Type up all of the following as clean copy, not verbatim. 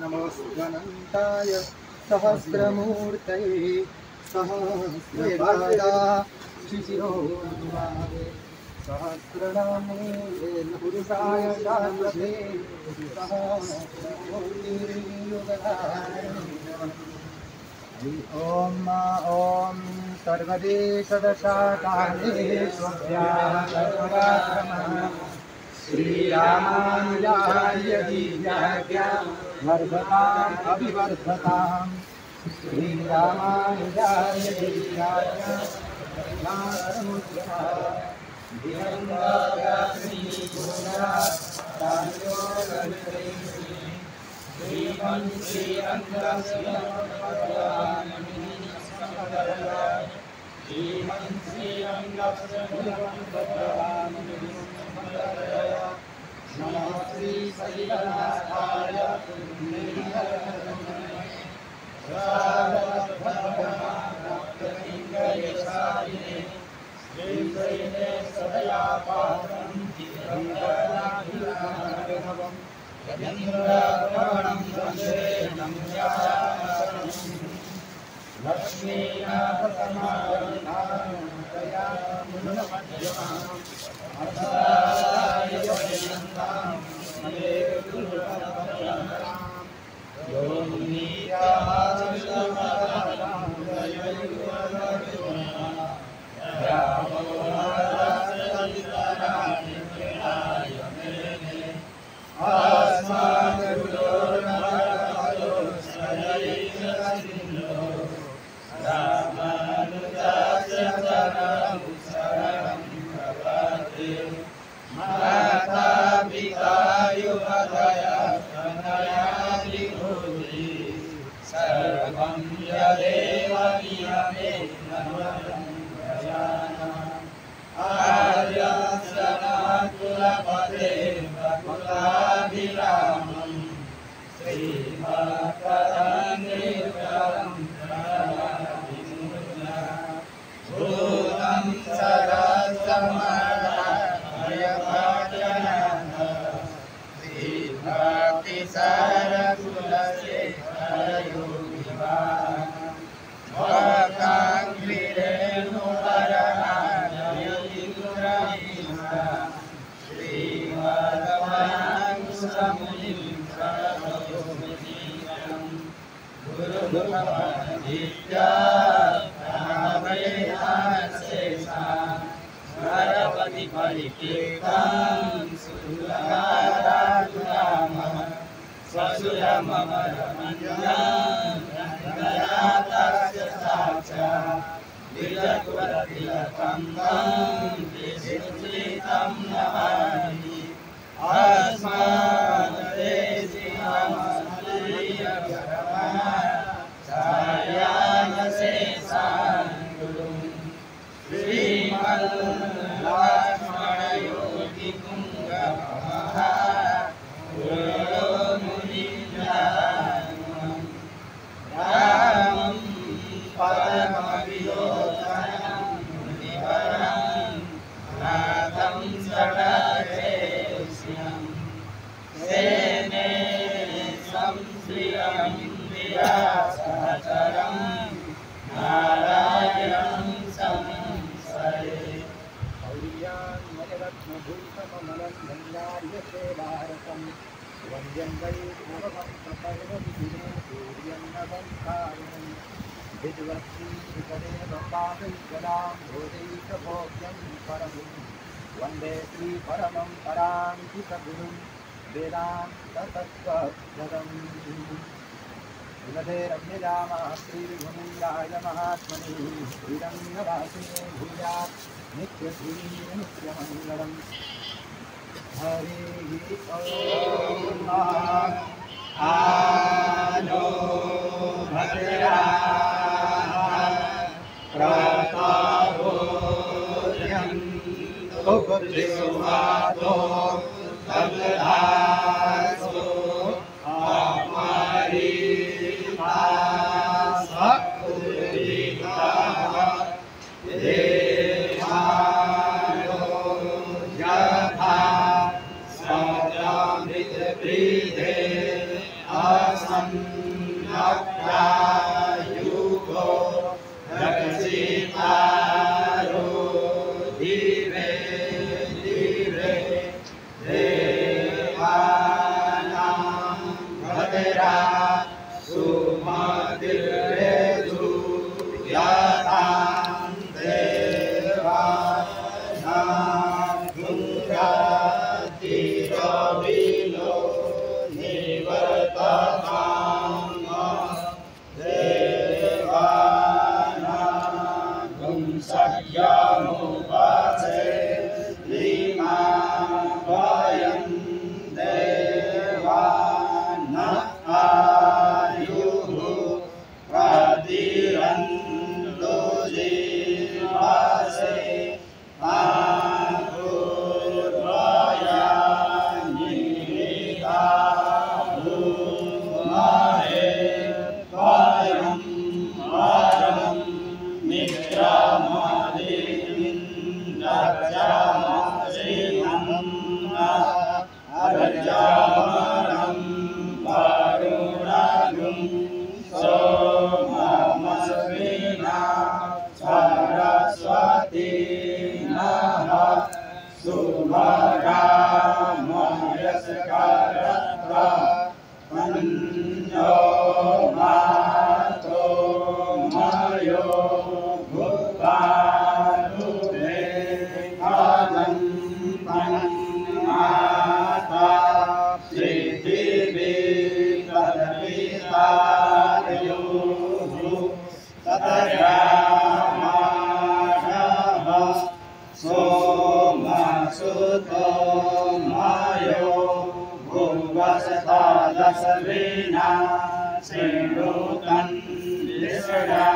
नमोऽस्त्वनन्ताय सहस्रमूर्तये सहस्रपादा शिशिरोरुबावे सहस्रनामे पुरुषाय शाश्वते सहस्रकोटियुगधारिणे ॐ सर्वदेशदशाकालेष्वभ्याम् श्रीरामानुजाय दिव्याज्ञा वर्धताम् अभिवर्धताम् श्रीरामानुजाय दिव्याज्ञा नमो श्री सलिलनाथाय श्रीभद्रमाप्तलिङ्गयशालिने श्रीशैले सदया पात्रं श्रीवर्णाभिरामवं यतीन्द्रप्रवणं वन्दे नम्यामि लक्ष्मीनाथसमारम्भां वन्दे श्री परमं पराङ्कितगुरुं वेदान्ततत्त्वप्रदम् विमधेरम्यजामा श्रीरघुनन्दाय महात्मने श्रीरङ्गवासिने भूयात् नित्यश्रीनित्यमङ्गलम् हरिः ॐ आनो भद्राः प्रातोऽर्यन्तु भद्रवातो भद्रासो सम्यक्तायुको रक्षितारो दिवे दिवे देवानां भद्रा सुमतिर्वेदु यातां देवानां गुंरातिरविलो निवर्ततां देवानां गुंसख्यामुपासे लीमा वयं देवान आयुः प्रतिरन्तो जीवासे Sarvena Senutan Lisada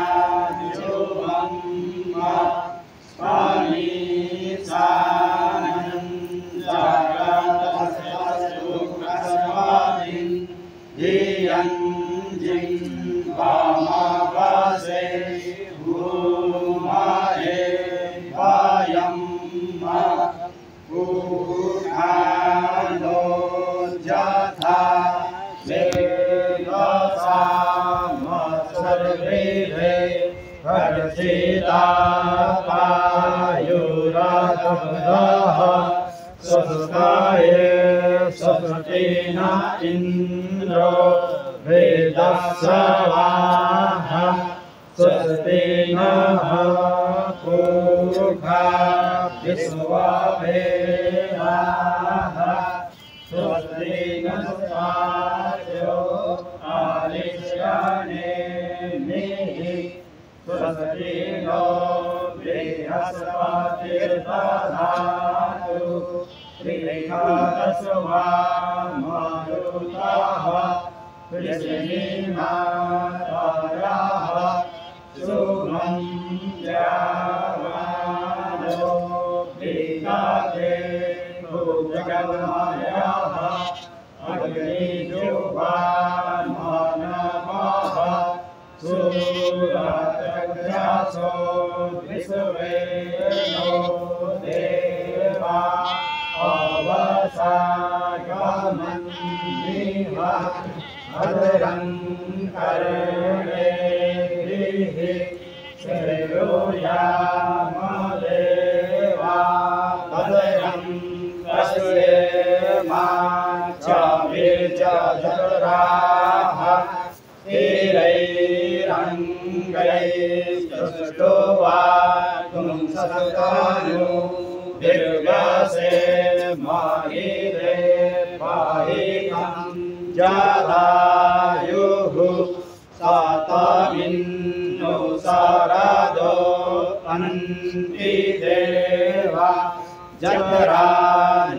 Jovamma Swami Sanam Jagatasastu Kasvadin Diyan Jin Vamavase Humae Vayamma Ukhano Jatha Harjita payuradabdaha Sasukaye Sasutina Indro Vedasavaha Sasutina Purukha Visvavedaha Sasutina Svajo Alishane Mihi Sasatino Brihaspatirdadhatu Trihadasva Marutaha Prishinima Taraha Sumam Javano Prikate Bhujagamayaha Agni Juvan Manamaha Suratakyaso Visveno Deva Avasagaman Niva Adran Karne Vihi Sriyuyamadeva Adran Kasema Chavirjadaraha Rangai Sastova Kumsatanu Dirgase Mahide Pahikam Jadayuhu Sataminnu Sarado Anti Deva Jagara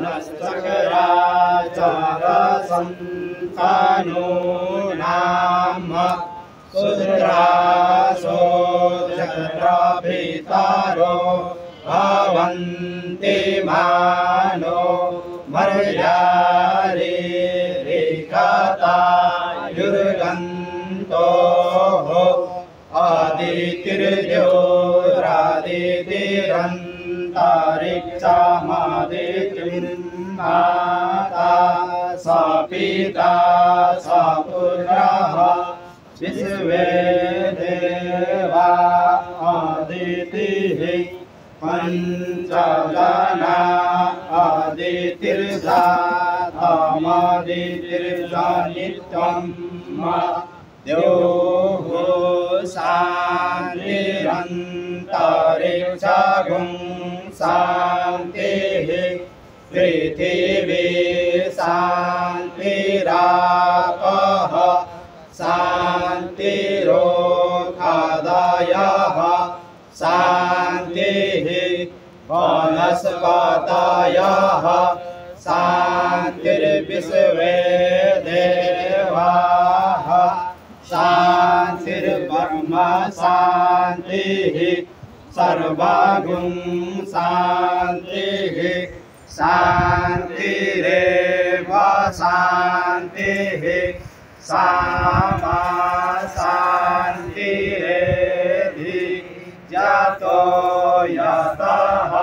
Nastakara Jarasan Kanu Nama Sudraso Jagrabhitaro Bhavanti Mano Maryari Rikata Yurganto Aditirjo Raditirantariksa Maditim Mata स पिता स पुत्रः विश्वे देवा अदितिः पञ्चजना अदितिर्जातमदितिर्जनित्यं द्योः शान्तिरन्तरिक्षगुं शान्तिः पृथिवी शान्तिरापः शान्तिरोखादयः शान्तिः वनस्पतयः शान्तिर्विश्वे देवाः शान्तिर्ब्रह्म शान्तिः सर्वगुं शान्तिः शान्तिरेव शान्तिः सामा शान्तिरेधि यतो यतः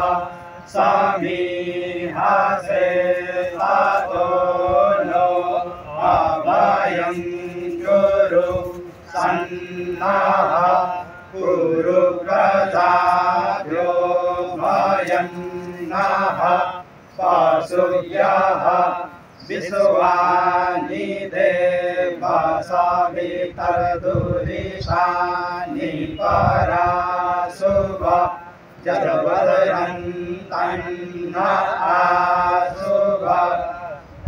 समीहसे ततो नो अभयं कुरु सन्नः कुरु प्रजाभ्यो भयं नः पशुभ्यः विश्वानि देवसवितर्दुरितानि पराशुभ जगवदयन्तन्न आशुभ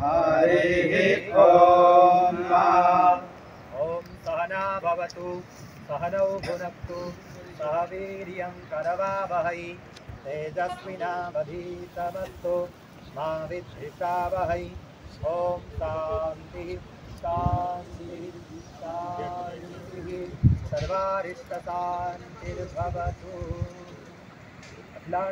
हरिः ॐ सहना भवतु सहनौ भुनक्तु सह वीर्यं करवावहै तेजस्विनावधीतमस्तु मा विद्विषावहै ॐ शान्तिः शान्तिः शान्तिः सर्वारिष्टशान्तिर्भवतु।